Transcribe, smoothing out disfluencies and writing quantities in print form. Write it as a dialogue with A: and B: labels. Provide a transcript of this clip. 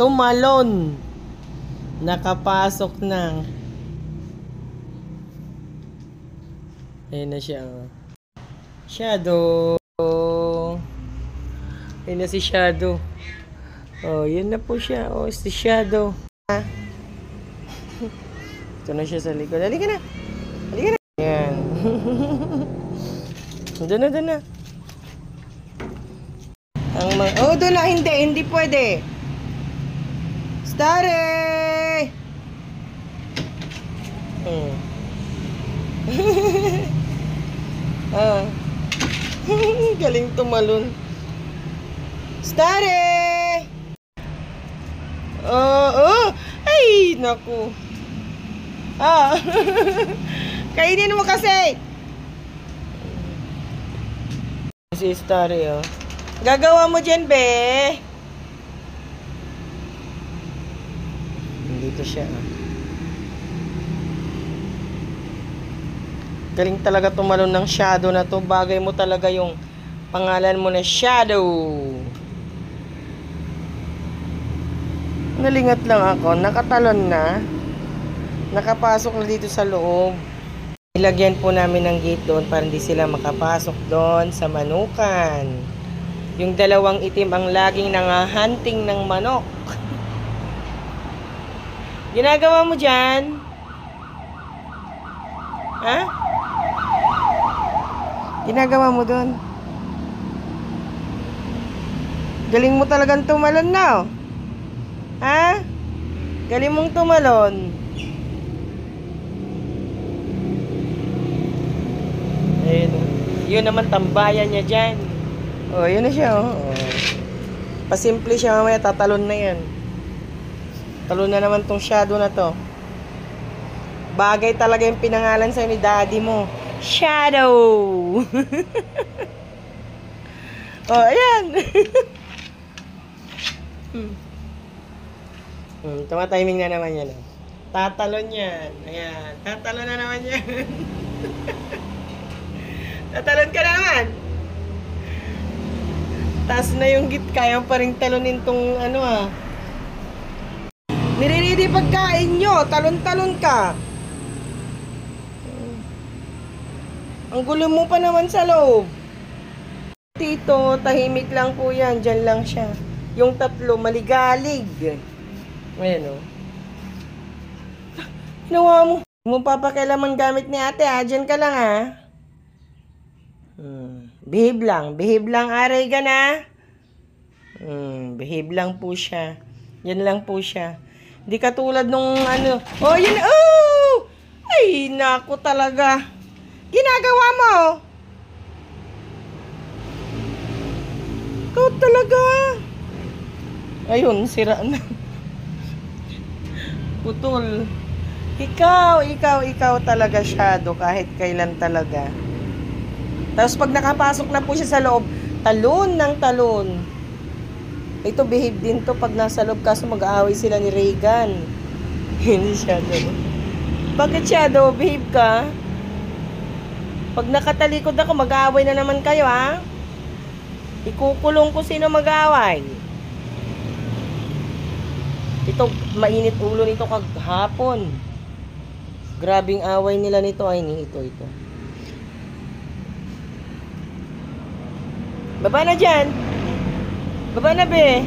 A: tumalon. Nakapasok na. Ayan na siya. Shadow. Ayan na si Shadow. Oh, yun na po siya. Oh, si Shadow. Ito na siya sa likod. Halika na. Halika na. Ayan. Doon na, doon na. Oh, doon na. Hindi. Hindi pwede. Starry! Galing tumalon. Starry! Ay, naku. Kainin mo kasi. Si Starry, oh. Gagawa mo dyan, be. Dito siya, oh. Galing talaga tumalon ng Shadow na to. Bagay mo talaga yung pangalan mo na Shadow. Nalingat lang ako. Nakatalon na. Nakapasok na dito sa loob. Ilagyan po namin ng gate doon para hindi sila makapasok doon sa manukan. Yung dalawang itim ang laging nangahunting ng manok. Ginagawa mo dyan? Ha? Ginagawa mo doon? Galing mo talagang tumalon na, oh. Ha? Galing mong tumalon. Ayun, oh. Yun naman tambayan niya dyan. Oh, yun na siya, oh. Pasimple siya, mamaya tatalon na yan. Talon na naman tong Shadow na to. Bagay talaga yung pinangalan sa'yo ni daddy mo. Shadow! Oh, ayan. Tumatiming na naman yan. Tatalon yan. Ayan. Tatalon na naman yan. Tatalon ka na naman. Taas na yung git. Kaya pa rin talonin tong ano, ah. Nire-ready pagkain nyo. Talon-talon ka. Ang gulo mo pa naman sa loob. Tito, tahimik lang po yan. Diyan lang siya. Yung tatlo, maligalig. Ayan, o. Ginawa mo. Huwag mo papakialaman gamit ni ate, ha? Diyan ka lang, ha? Behave lang. Behave lang, aray ka na. Behave lang po siya. Yan lang po siya. Hindi katulad nung ano. Oh, yun. Oh! Ay, naku talaga. Ginagawa mo. Ikaw talaga. Ayun, sira na. Putol. Ikaw talaga, Shadow, kahit kailan talaga. Tapos pag nakapasok na po siya sa loob, talon ng talon. Ito, behave din to pag nasa loob, kaso mag-aaway sila ni Reagan. Hindi, Shadow. Bakit, Shadow? Behave ka? Pag nakatalikod ako, mag-aaway na naman kayo, ha? Ikukulong ko sino mag-aaway. Ito, mainit ulo nito kaghapon. Grabing away nila nito. Ay, ito. Baba na dyan. Baba na, be.